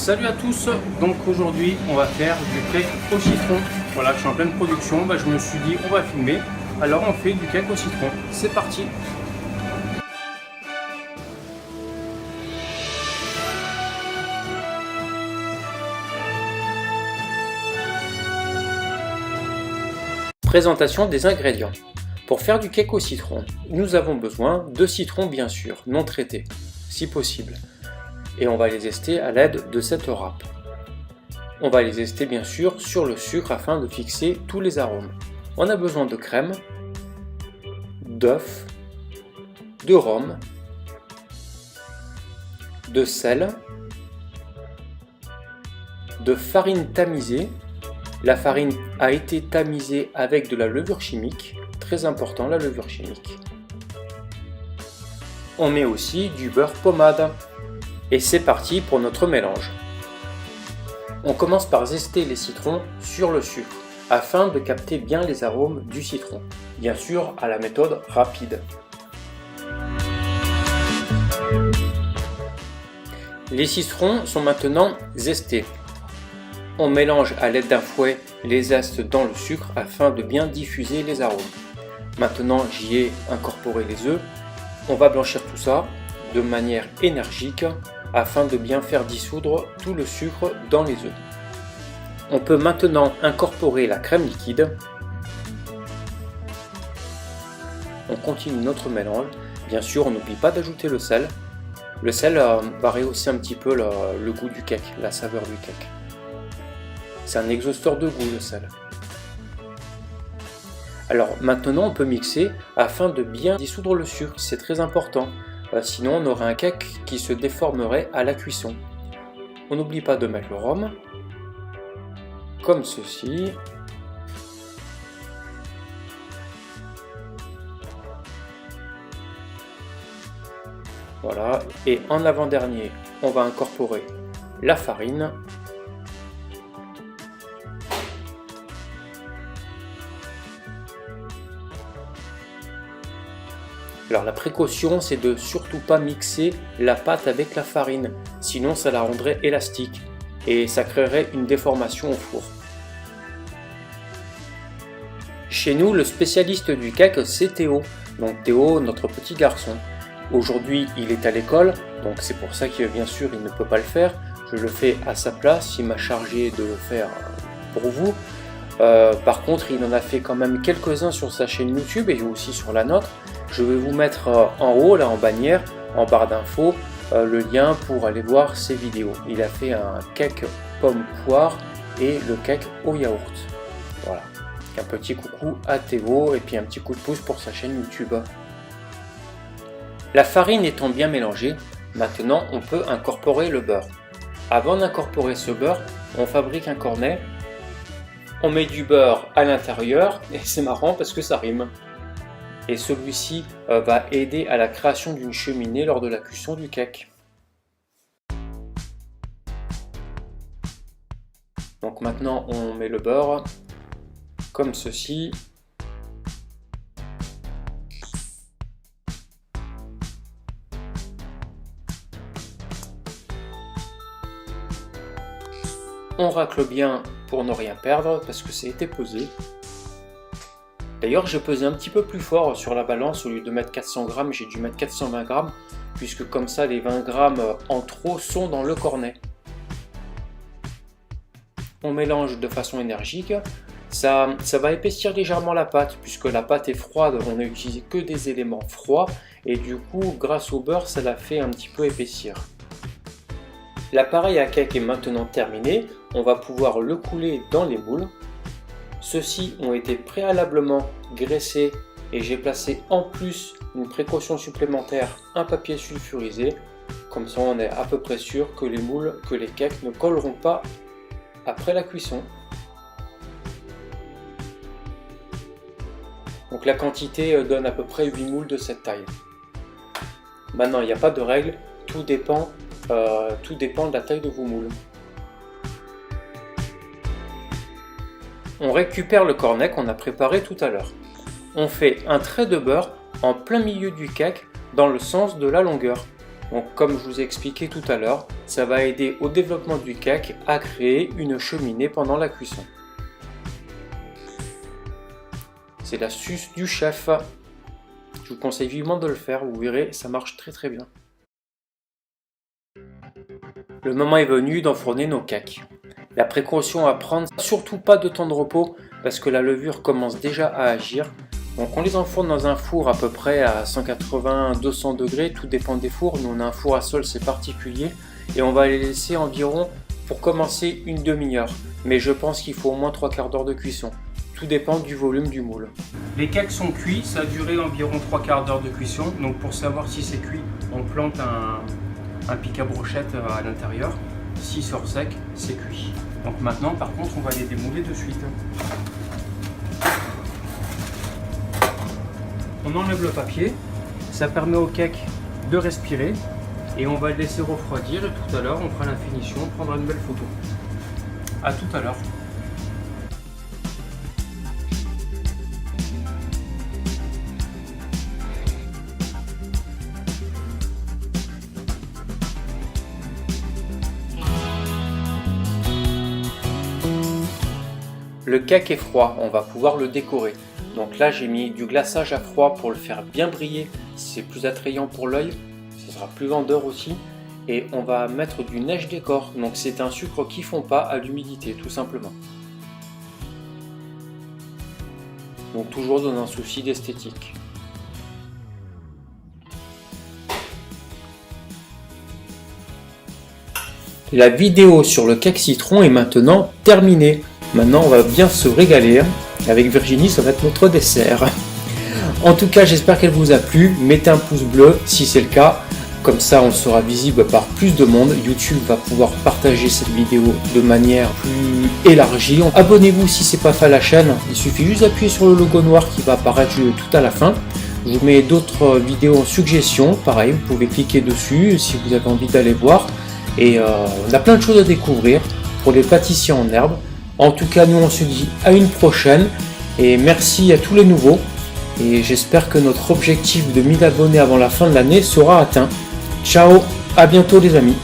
Salut à tous, donc aujourd'hui on va faire du cake au citron. Voilà, je suis en pleine production, je me suis dit on va filmer, alors on fait du cake au citron. C'est parti. Présentation des ingrédients. Pour faire du cake au citron, nous avons besoin de citrons bien sûr, non traités, si possible. Et on va les zester à l'aide de cette râpe. On va les zester bien sûr sur le sucre afin de fixer tous les arômes. On a besoin de crème, d'œufs, de rhum, de sel, de farine tamisée. La farine a été tamisée avec de la levure chimique, très important la levure chimique. On met aussi du beurre pommade. Et c'est parti pour notre mélange. On commence par zester les citrons sur le sucre, afin de capter bien les arômes du citron, bien sûr à la méthode rapide. Les citrons sont maintenant zestés. On mélange à l'aide d'un fouet les zestes dans le sucre afin de bien diffuser les arômes. Maintenant j'y ai incorporé les œufs. On va blanchir tout ça de manière énergique afin de bien faire dissoudre tout le sucre dans les œufs. On peut maintenant incorporer la crème liquide. On continue notre mélange. Bien sûr, on n'oublie pas d'ajouter le sel. Le sel va rehausser un petit peu le goût du cake, la saveur du cake. C'est un exhausteur de goût, le sel. Alors maintenant, on peut mixer afin de bien dissoudre le sucre. C'est très important. Sinon on aurait un cake qui se déformerait à la cuisson. On n'oublie pas de mettre le rhum, comme ceci. Voilà, et en avant-dernier, on va incorporer la farine. Alors la précaution, c'est de surtout pas mixer la pâte avec la farine, sinon ça la rendrait élastique et ça créerait une déformation au four. Chez nous, le spécialiste du cake, c'est Théo. Donc Théo, notre petit garçon. Aujourd'hui, il est à l'école, donc c'est pour ça que bien sûr, il ne peut pas le faire. Je le fais à sa place, il m'a chargé de le faire pour vous. Par contre, il en a fait quand même quelques-uns sur sa chaîne YouTube et aussi sur la nôtre. Je vais vous mettre en haut, là en bannière, en barre d'infos, le lien pour aller voir ses vidéos. Il a fait un cake pomme poire et le cake au yaourt. Voilà. Un petit coucou à Théo et puis un petit coup de pouce pour sa chaîne YouTube. La farine étant bien mélangée, maintenant on peut incorporer le beurre. Avant d'incorporer ce beurre, on fabrique un cornet. On met du beurre à l'intérieur et c'est marrant parce que ça rime. Et celui-ci va aider à la création d'une cheminée lors de la cuisson du cake. Donc maintenant on met le beurre comme ceci. On racle bien pour ne rien perdre parce que ça a été pesé. D'ailleurs, j'ai pesé un petit peu plus fort sur la balance. Au lieu de mettre 400 grammes, j'ai dû mettre 420 grammes, puisque comme ça, les 20 grammes en trop sont dans le cornet. On mélange de façon énergique. Ça va épaissir légèrement la pâte, puisque la pâte est froide. On n'a utilisé que des éléments froids, et du coup, grâce au beurre, ça la fait un petit peu épaissir. L'appareil à cake est maintenant terminé. On va pouvoir le couler dans les moules. Ceux-ci ont été préalablement graissés et j'ai placé en plus une précaution supplémentaire, un papier sulfurisé. Comme ça on est à peu près sûr que les moules, que les cakes ne colleront pas après la cuisson. Donc la quantité donne à peu près 8 moules de cette taille. Maintenant il n'y a pas de règle, tout dépend de la taille de vos moules. On récupère le cornet qu'on a préparé tout à l'heure. On fait un trait de beurre en plein milieu du cake dans le sens de la longueur. Donc comme je vous ai expliqué tout à l'heure, ça va aider au développement du cake à créer une cheminée pendant la cuisson. C'est l'astuce du chef. Je vous conseille vivement de le faire, vous verrez, ça marche très bien. Le moment est venu d'enfourner nos cakes. La précaution à prendre, surtout pas de temps de repos parce que la levure commence déjà à agir. Donc on les enfourne dans un four à peu près à 180-200 degrés, tout dépend des fours. Nous on a un four à sol, c'est particulier, et on va les laisser environ, pour commencer, une demi-heure. Mais je pense qu'il faut au moins 3/4 d'heure de cuisson. Tout dépend du volume du moule. Les cakes sont cuits, ça a duré environ 3/4 d'heure de cuisson. Donc pour savoir si c'est cuit, on plante un pic à brochette à l'intérieur. Si sort sec, c'est cuit. Donc maintenant par contre on va les démouler de suite. On enlève le papier, ça permet au cake de respirer et on va le laisser refroidir et tout à l'heure on fera la finition, on prendra une belle photo. A tout à l'heure. Le cake est froid, on va pouvoir le décorer. Donc là j'ai mis du glaçage à froid pour le faire bien briller, c'est plus attrayant pour l'œil, ce sera plus vendeur aussi. Et on va mettre du neige décor, donc c'est un sucre qui ne fond pas à l'humidité tout simplement. Donc toujours dans un souci d'esthétique. La vidéo sur le cake citron est maintenant terminée. Maintenant on va bien se régaler. Avec Virginie, ça va être notre dessert. En tout cas, j'espère qu'elle vous a plu. Mettez un pouce bleu si c'est le cas. Comme ça, on sera visible par plus de monde. YouTube va pouvoir partager cette vidéo de manière plus élargie. Abonnez-vous si ce n'est pas fait à la chaîne. Il suffit juste d'appuyer sur le logo noir qui va apparaître tout à la fin. Je vous mets d'autres vidéos en suggestion. Pareil, vous pouvez cliquer dessus si vous avez envie d'aller voir. Et on a plein de choses à découvrir pour les pâtissiers en herbe. En tout cas, nous on se dit à une prochaine et merci à tous les nouveaux et j'espère que notre objectif de 1000 abonnés avant la fin de l'année sera atteint. Ciao, à bientôt les amis.